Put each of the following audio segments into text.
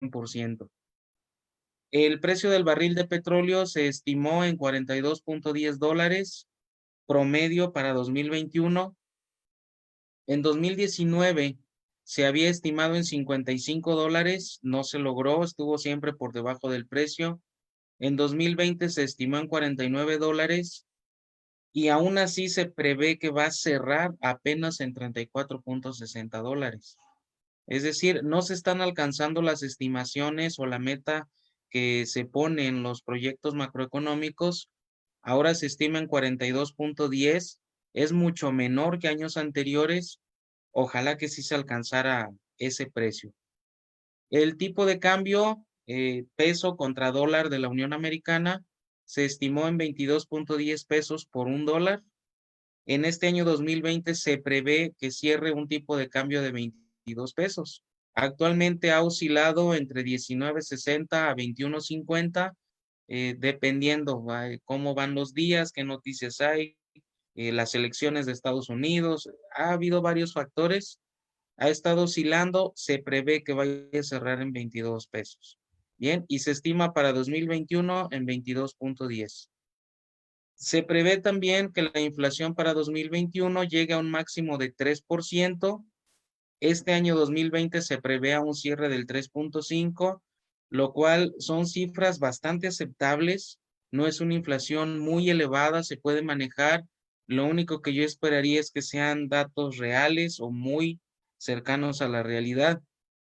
100%. El precio del barril de petróleo se estimó en $42.10 promedio para 2021. En 2019 se había estimado en $55, no se logró, estuvo siempre por debajo del precio. En 2020 se estimó en $49 y aún así se prevé que va a cerrar apenas en $34.60. Es decir, no se están alcanzando las estimaciones o la meta que se pone en los proyectos macroeconómicos. Ahora se estima en 42.10, es mucho menor que años anteriores. Ojalá que sí se alcanzara ese precio. El tipo de cambio, peso contra dólar de la Unión Americana, se estimó en 22.10 pesos por un dólar. En este año 2020 se prevé que cierre un tipo de cambio de 22 pesos. Actualmente ha oscilado entre 19.60 a 21.50, dependiendo cómo van los días, qué noticias hay, las elecciones de Estados Unidos. Ha habido varios factores, ha estado oscilando, se prevé que vaya a cerrar en 22 pesos. Bien, y se estima para 2021 en 22.10. Se prevé también que la inflación para 2021 llegue a un máximo de 3%. Este año 2020 se prevé a un cierre del 3.5, lo cual son cifras bastante aceptables. No es una inflación muy elevada, se puede manejar. Lo único que yo esperaría es que sean datos reales o muy cercanos a la realidad,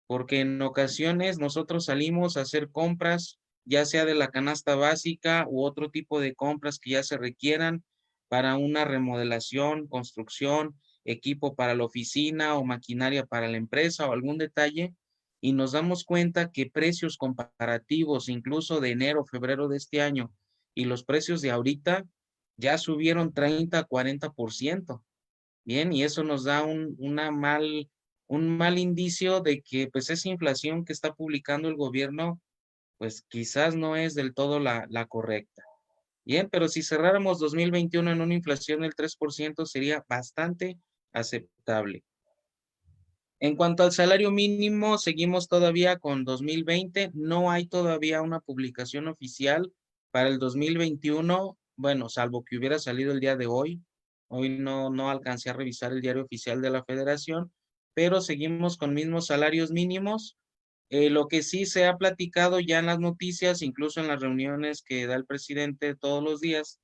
porque en ocasiones nosotros salimos a hacer compras, ya sea de la canasta básica u otro tipo de compras que ya se requieran para una remodelación, construcción, equipo para la oficina o maquinaria para la empresa o algún detalle, y nos damos cuenta que precios comparativos, incluso de enero, febrero de este año, y los precios de ahorita ya subieron 30, 40%. Bien, y eso nos da un mal indicio de que pues esa inflación que está publicando el gobierno, pues quizás no es del todo la correcta. Bien, pero si cerráramos 2021 en una inflación del 3% sería bastante aceptable. En cuanto al salario mínimo, seguimos todavía con 2020. No hay todavía una publicación oficial para el 2021. Bueno, salvo que hubiera salido el día de hoy. Hoy no alcancé a revisar el diario oficial de la Federación, pero seguimos con mismos salarios mínimos. Lo que sí se ha platicado ya en las noticias, incluso en las reuniones que da el presidente todos los días,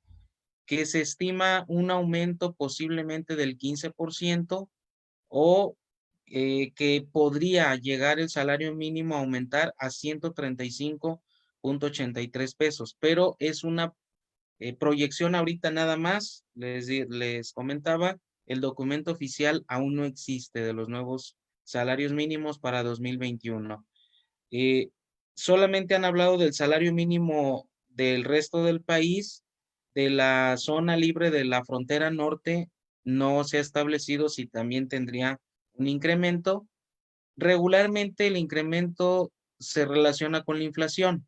que se estima un aumento posiblemente del 15% o que podría llegar el salario mínimo a aumentar a 135.83 pesos, pero es una proyección ahorita nada más. Les comentaba, el documento oficial aún no existe de los nuevos salarios mínimos para 2021. Eh, Solamente han hablado del salario mínimo del resto del país, de la zona libre de la frontera norte, no se ha establecido si también tendría un incremento. Regularmente el incremento se relaciona con la inflación,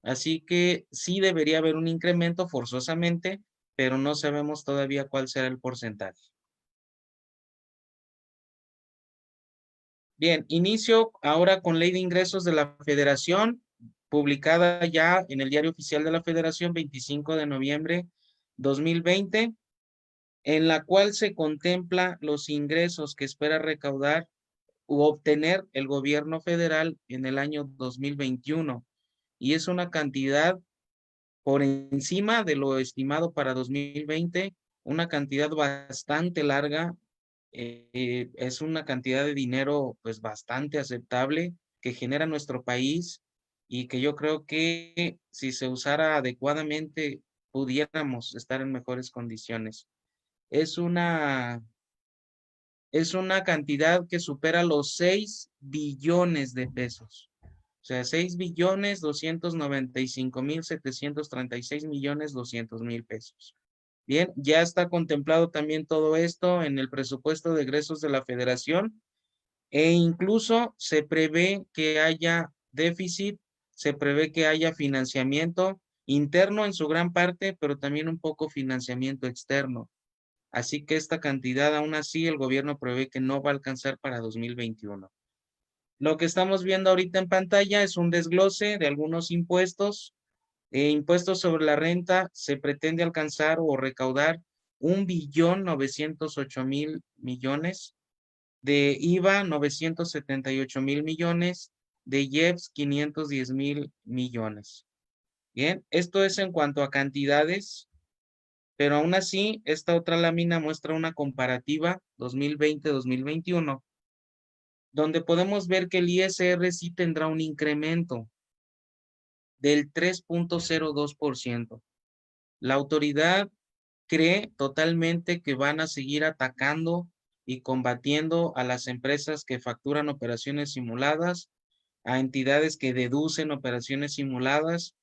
así que sí debería haber un incremento forzosamente, pero no sabemos todavía cuál será el porcentaje. Bien, inicio ahora con Ley de Ingresos de la Federación, publicada ya en el Diario Oficial de la Federación 25 de noviembre 2020, en la cual se contempla los ingresos que espera recaudar u obtener el gobierno federal en el año 2021. Y es una cantidad por encima de lo estimado para 2020, una cantidad bastante larga. Es una cantidad de dinero pues bastante aceptable que genera nuestro país y que yo creo que si se usara adecuadamente pudiéramos estar en mejores condiciones. Es una, es una cantidad que supera los 6 billones de pesos. O sea, 6.995.736.200.000 pesos. Bien, ya está contemplado también todo esto en el presupuesto de egresos de la Federación e incluso se prevé que haya déficit, se prevé que haya financiamiento interno en su gran parte, pero también un poco financiamiento externo. Así que esta cantidad, aún así, el gobierno prevé que no va a alcanzar para 2021. Lo que estamos viendo ahorita en pantalla es un desglose de algunos impuestos. Impuestos sobre la renta, se pretende alcanzar o recaudar 1.908.000.000.000. De IVA, 978.000.000.000. De IEPS, 510.000.000.000. Bien, esto es en cuanto a cantidades, pero aún así, esta otra lámina muestra una comparativa 2020-2021, donde podemos ver que el ISR sí tendrá un incremento del 3.02%. La autoridad cree totalmente que van a seguir atacando y combatiendo a las empresas que facturan operaciones simuladas, a entidades que deducen operaciones simuladas,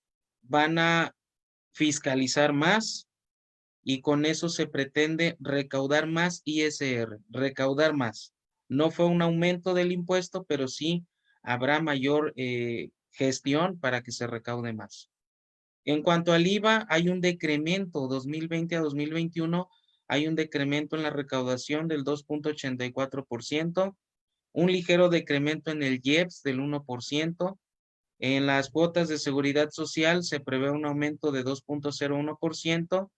van a fiscalizar más y con eso se pretende recaudar más ISR, recaudar más. No fue un aumento del impuesto, pero sí habrá mayor gestión para que se recaude más. En cuanto al IVA, hay un decremento 2020 a 2021, hay un decremento en la recaudación del 2.84%, un ligero decremento en el IEPS del 1%, en las cuotas de seguridad social se prevé un aumento de 2.01%,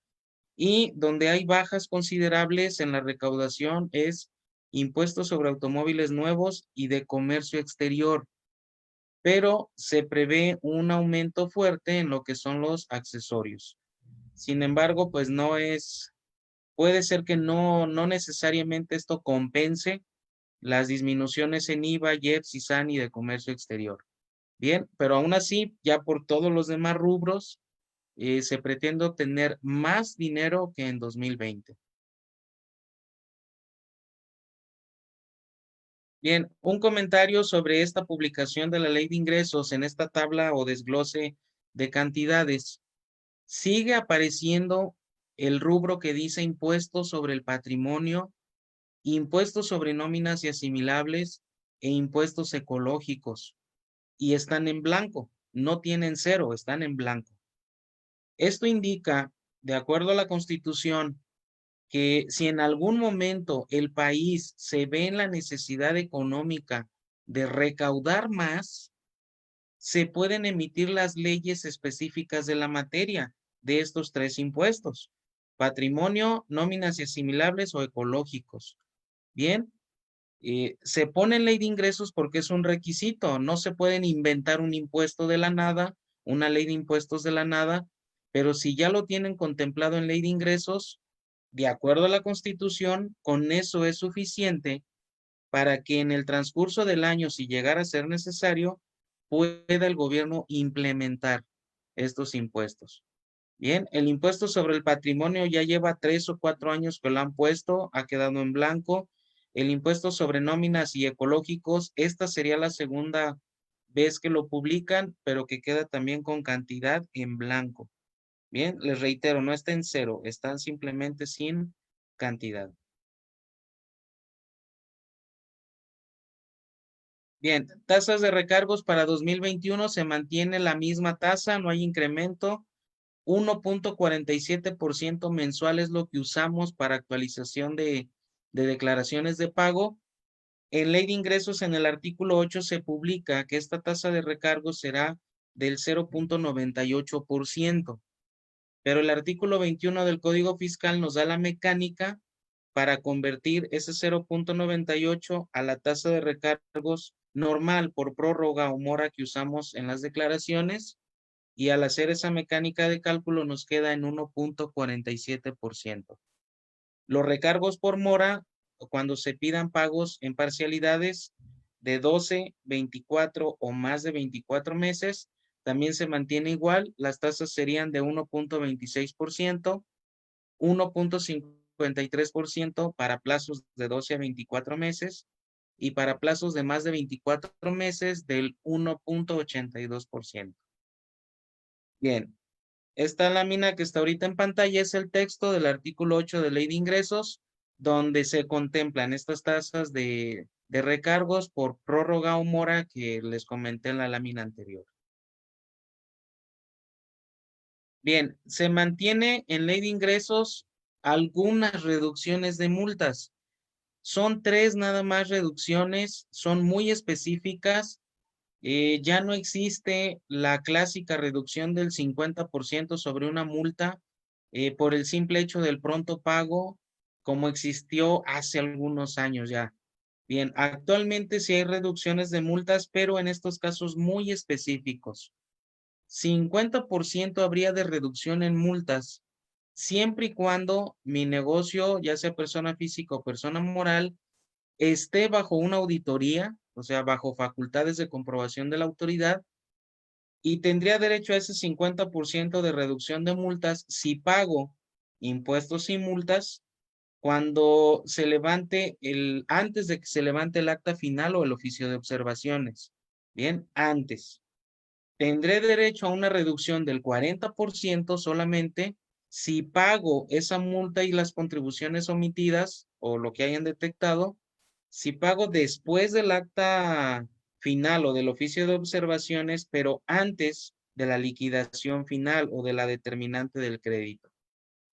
y donde hay bajas considerables en la recaudación es impuestos sobre automóviles nuevos y de comercio exterior, pero se prevé un aumento fuerte en lo que son los accesorios. Sin embargo, pues puede ser que no necesariamente esto compense las disminuciones en IVA, IEPS, ISAN y de comercio exterior. Bien, pero aún así, ya por todos los demás rubros, se pretende obtener más dinero que en 2020. Bien, un comentario sobre esta publicación de la Ley de Ingresos en esta tabla o desglose de cantidades. Sigue apareciendo el rubro que dice impuestos sobre el patrimonio, impuestos sobre nóminas y asimilables e impuestos ecológicos. Y están en blanco, no tienen cero, están en blanco. Esto indica, de acuerdo a la Constitución, que si en algún momento el país se ve en la necesidad económica de recaudar más, se pueden emitir las leyes específicas de la materia de estos tres impuestos: patrimonio, nóminas y asimilables o ecológicos. Bien, se pone en ley de ingresos porque es un requisito, no se pueden inventar un impuesto de la nada, una ley de impuestos de la nada, pero si ya lo tienen contemplado en ley de ingresos, de acuerdo a la Constitución, con eso es suficiente para que en el transcurso del año, si llegara a ser necesario, pueda el gobierno implementar estos impuestos. Bien, el impuesto sobre el patrimonio ya lleva 3 o 4 años que lo han puesto, ha quedado en blanco. El impuesto sobre nóminas y ecológicos, esta sería la segunda vez que lo publican, pero que queda también con cantidad en blanco. Bien, les reitero, no está en cero, están simplemente sin cantidad. Bien, tasas de recargos para 2021 se mantiene la misma tasa, no hay incremento. 1.47% mensual es lo que usamos para actualización de declaraciones de pago. En ley de ingresos, en el artículo 8 se publica que esta tasa de recargo será del 0.98%, pero el artículo 21 del Código Fiscal nos da la mecánica para convertir ese 0.98 a la tasa de recargos normal por prórroga o mora que usamos en las declaraciones, y al hacer esa mecánica de cálculo nos queda en 1.47%. Los recargos por mora, cuando se pidan pagos en parcialidades de 12, 24 o más de 24 meses, también se mantiene igual. Las tasas serían de 1.26%, 1.53% para plazos de 12 a 24 meses y para plazos de más de 24 meses del 1.82%. Bien, esta lámina que está ahorita en pantalla es el texto del artículo 8 de Ley de Ingresos, donde se contemplan estas tasas de recargos por prórroga o mora que les comenté en la lámina anterior. Bien, se mantiene en Ley de Ingresos algunas reducciones de multas. Son 3 nada más reducciones, son muy específicas. Ya no existe la clásica reducción del 50% sobre una multa por el simple hecho del pronto pago, como existió hace algunos años ya. Bien, actualmente sí hay reducciones de multas, pero en estos casos muy específicos. 50% habría de reducción en multas, siempre y cuando mi negocio, ya sea persona física o persona moral, esté bajo una auditoría, o sea, bajo facultades de comprobación de la autoridad, y tendría derecho a ese 50% de reducción de multas si pago impuestos y multas cuando se levante antes de que se levante el acta final o el oficio de observaciones. Bien, antes. Tendré derecho a una reducción del 40% solamente si pago esa multa y las contribuciones omitidas o lo que hayan detectado, si pago después del acta final o del oficio de observaciones, pero antes de la liquidación final o de la determinante del crédito.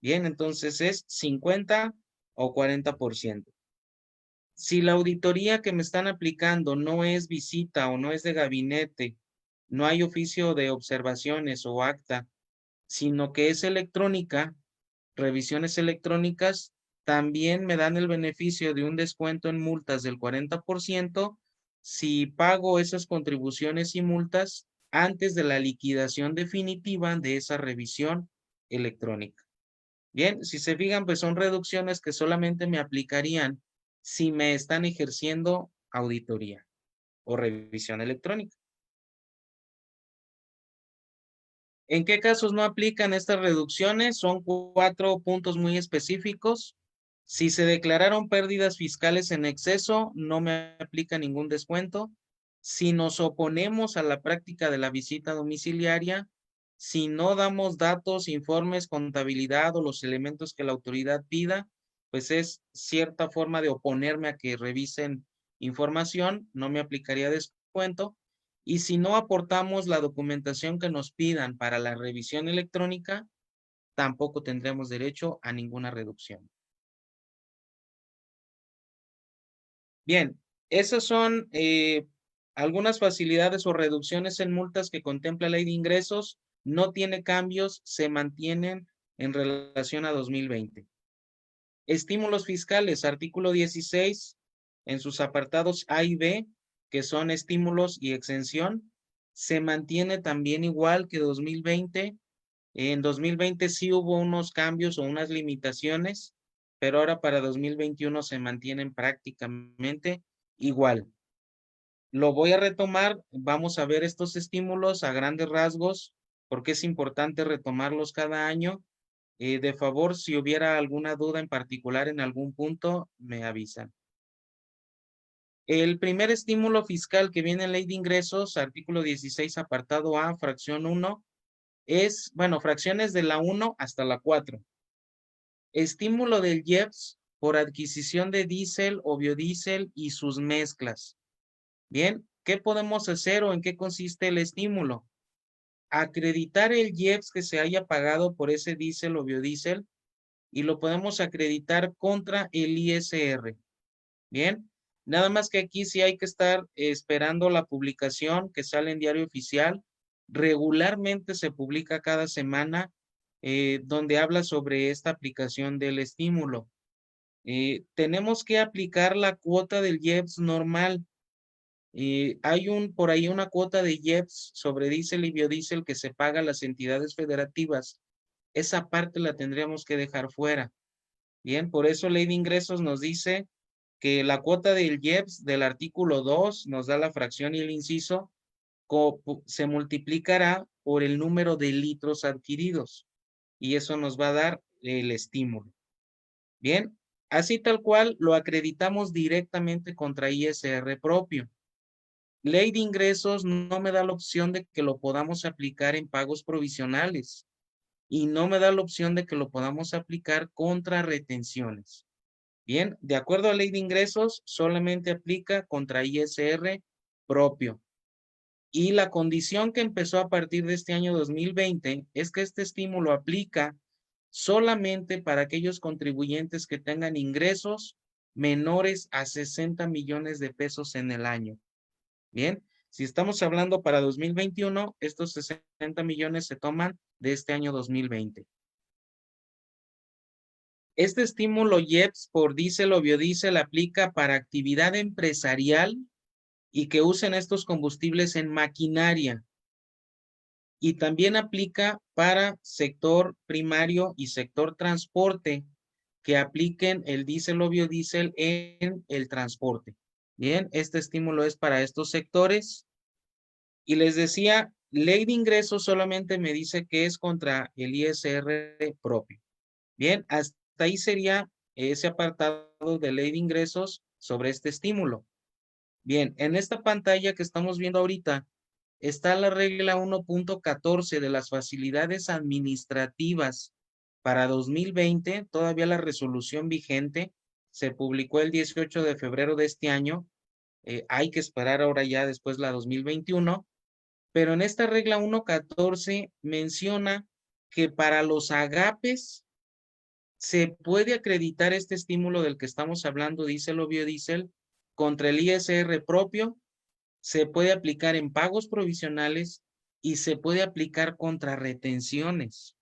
Bien, entonces es 50 o 40%. Si la auditoría que me están aplicando no es visita o no es de gabinete, no hay oficio de observaciones o acta, sino que es electrónica, revisiones electrónicas, también me dan el beneficio de un descuento en multas del 40% si pago esas contribuciones y multas antes de la liquidación definitiva de esa revisión electrónica. Bien, si se fijan, pues son reducciones que solamente me aplicarían si me están ejerciendo auditoría o revisión electrónica. ¿En qué casos no aplican estas reducciones? Son 4 puntos muy específicos. Si se declararon pérdidas fiscales en exceso, no me aplica ningún descuento. Si nos oponemos a la práctica de la visita domiciliaria, si no damos datos, informes, contabilidad o los elementos que la autoridad pida, pues es cierta forma de oponerme a que revisen información, no me aplicaría descuento. Y si no aportamos la documentación que nos pidan para la revisión electrónica, tampoco tendremos derecho a ninguna reducción. Bien, esas son algunas facilidades o reducciones en multas que contempla la ley de ingresos. No tiene cambios, se mantienen en relación a 2020. Estímulos fiscales, artículo 16, en sus apartados A y B, que son estímulos y exención, se mantiene también igual que 2020. En 2020 sí hubo unos cambios o unas limitaciones, pero ahora para 2021 se mantienen prácticamente igual. Lo voy a retomar, vamos a ver estos estímulos a grandes rasgos, porque es importante retomarlos cada año. De favor, si hubiera alguna duda en particular en algún punto, me avisan. El primer estímulo fiscal que viene en Ley de Ingresos, artículo 16, apartado A, fracción 1, es, bueno, fracciones de la 1 hasta la 4. Estímulo del IEPS por adquisición de diésel o biodiesel y sus mezclas. Bien, ¿qué podemos hacer o en qué consiste el estímulo? Acreditar el IEPS que se haya pagado por ese diésel o biodiesel y lo podemos acreditar contra el ISR. Bien, nada más que aquí sí hay que estar esperando la publicación que sale en Diario Oficial. Regularmente se publica cada semana donde habla sobre esta aplicación del estímulo. Tenemos que aplicar la cuota del IEPS normal. Hay por ahí una cuota de IEPS sobre diésel y biodiesel que se paga a las entidades federativas. Esa parte la tendríamos que dejar fuera. Bien, por eso Ley de Ingresos nos dice que la cuota del IEPS del artículo 2 nos da la fracción y el inciso, se multiplicará por el número de litros adquiridos y eso nos va a dar el estímulo. Bien, así tal cual lo acreditamos directamente contra ISR propio. Ley de Ingresos no me da la opción de que lo podamos aplicar en pagos provisionales y no me da la opción de que lo podamos aplicar contra retenciones. Bien, de acuerdo a Ley de Ingresos, solamente aplica contra ISR propio. Y la condición que empezó a partir de este año 2020 es que este estímulo aplica solamente para aquellos contribuyentes que tengan ingresos menores a 60 millones de pesos en el año. Bien, si estamos hablando para 2021, estos 60 millones se toman de este año 2020. Este estímulo IEPS por diésel o biodiesel aplica para actividad empresarial y que usen estos combustibles en maquinaria. Y también aplica para sector primario y sector transporte que apliquen el diésel o biodiesel en el transporte. Bien, este estímulo es para estos sectores. Y les decía, ley de ingresos solamente me dice que es contra el ISR propio. Bien, hasta ahí sería ese apartado de ley de ingresos sobre este estímulo. Bien, en esta pantalla que estamos viendo ahorita está la regla 1.14 de las facilidades administrativas para 2020, todavía la resolución vigente se publicó el 18 de febrero de este año, hay que esperar ahora ya después la 2021, pero en esta regla 1.14 menciona que para los agapes se puede acreditar este estímulo del que estamos hablando, diésel o biodiesel, contra el ISR propio, se puede aplicar en pagos provisionales y se puede aplicar contra retenciones.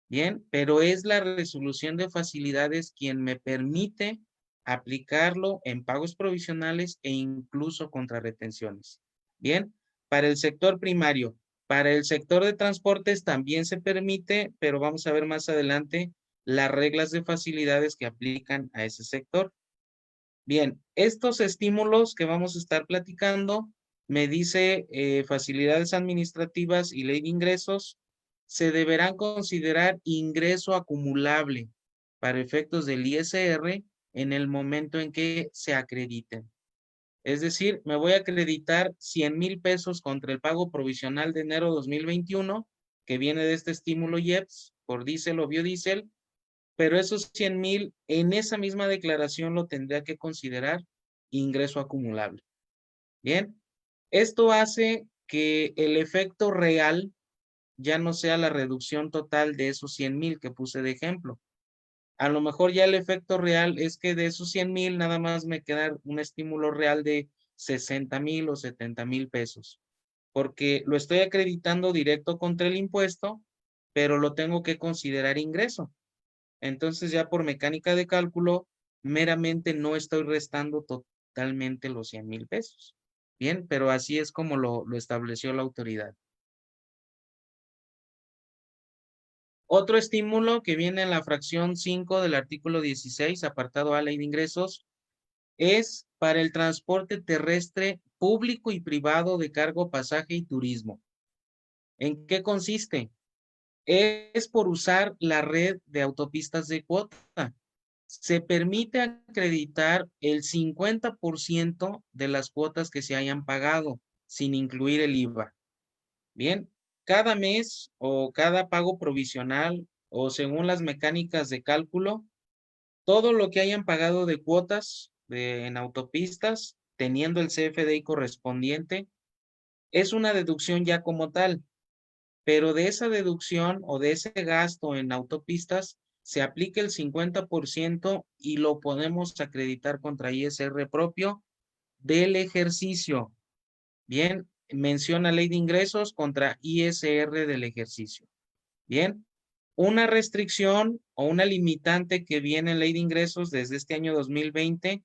Bien, pero es la resolución de facilidades quien me permite aplicarlo en pagos provisionales e incluso contra retenciones. Bien, para el sector primario, para el sector de transportes también se permite, pero vamos a ver más adelante las reglas de facilidades que aplican a ese sector. Bien, estos estímulos que vamos a estar platicando, me dice facilidades administrativas y ley de ingresos, se deberán considerar ingreso acumulable para efectos del ISR en el momento en que se acrediten. Es decir, me voy a acreditar 100,000 pesos contra el pago provisional de enero 2021, que viene de este estímulo IEPS por diésel o biodiesel, pero esos 100,000 en esa misma declaración lo tendría que considerar ingreso acumulable. Bien, esto hace que el efecto real ya no sea la reducción total de esos 100,000 que puse de ejemplo. A lo mejor ya el efecto real es que de esos 100,000 nada más me queda un estímulo real de 60,000 o 70,000 pesos, porque lo estoy acreditando directo contra el impuesto, pero lo tengo que considerar ingreso. Entonces ya por mecánica de cálculo, meramente no estoy restando totalmente los 100,000 pesos. Bien, pero así es como lo estableció la autoridad. Otro estímulo que viene en la fracción 5 del artículo 16, apartado A, ley de ingresos, es para el transporte terrestre público y privado de cargo, pasaje y turismo. ¿En qué consiste? Es por usar la red de autopistas de cuota. Se permite acreditar el 50% de las cuotas que se hayan pagado, sin incluir el IVA. Bien, cada mes o cada pago provisional o según las mecánicas de cálculo, todo lo que hayan pagado de cuotas en autopistas, teniendo el CFDI correspondiente, es una deducción ya como tal, pero de esa deducción o de ese gasto en autopistas se aplica el 50% y lo podemos acreditar contra ISR propio del ejercicio. Bien, menciona ley de ingresos contra ISR del ejercicio. Bien, una restricción o una limitante que viene en ley de ingresos desde este año 2020,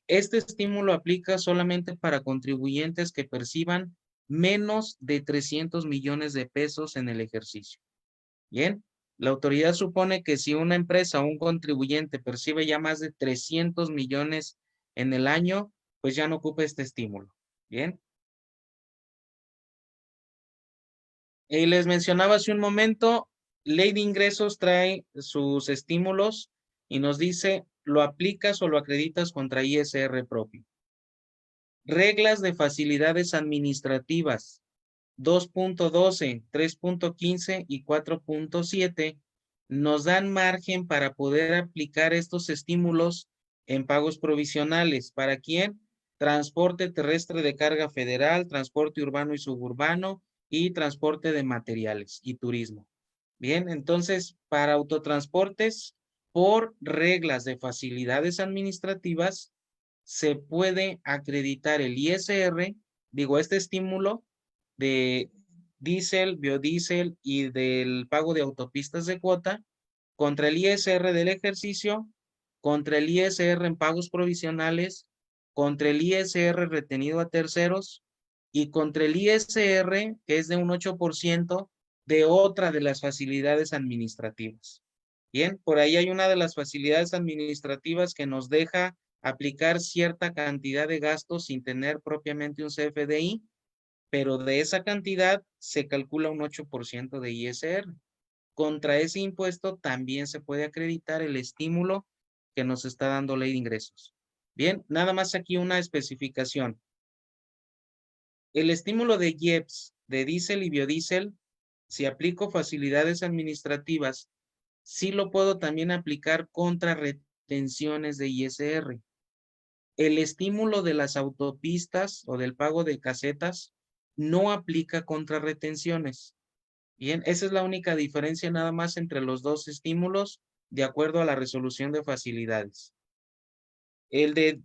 este estímulo aplica solamente para contribuyentes que perciban menos de 300 millones de pesos en el ejercicio. Bien, la autoridad supone que si una empresa o un contribuyente percibe ya más de 300 millones en el año, pues ya no ocupa este estímulo. Bien. Les mencionaba hace un momento, ley de ingresos trae sus estímulos y nos dice, lo aplicas o lo acreditas contra ISR propio. Reglas de facilidades administrativas 2.12, 3.15 y 4.7 nos dan margen para poder aplicar estos estímulos en pagos provisionales. ¿Para quién? Transporte terrestre de carga federal, transporte urbano y suburbano y transporte de materiales y turismo. Bien, entonces, para autotransportes, por reglas de facilidades administrativas, se puede acreditar el ISR, digo, este estímulo de diésel, biodiesel y del pago de autopistas de cuota contra el ISR del ejercicio, contra el ISR en pagos provisionales, contra el ISR retenido a terceros y contra el ISR, que es de un 8% de otra de las facilidades administrativas. Bien, por ahí hay una de las facilidades administrativas que nos deja aplicar cierta cantidad de gastos sin tener propiamente un CFDI, pero de esa cantidad se calcula un 8% de ISR. Contra ese impuesto también se puede acreditar el estímulo que nos está dando ley de ingresos. Bien, nada más aquí una especificación. El estímulo de IEPS, de diésel y biodiesel, si aplico facilidades administrativas, sí lo puedo también aplicar contra retenciones de ISR. El estímulo de las autopistas o del pago de casetas no aplica contra retenciones. Bien, esa es la única diferencia nada más entre los dos estímulos de acuerdo a la resolución de facilidades. El de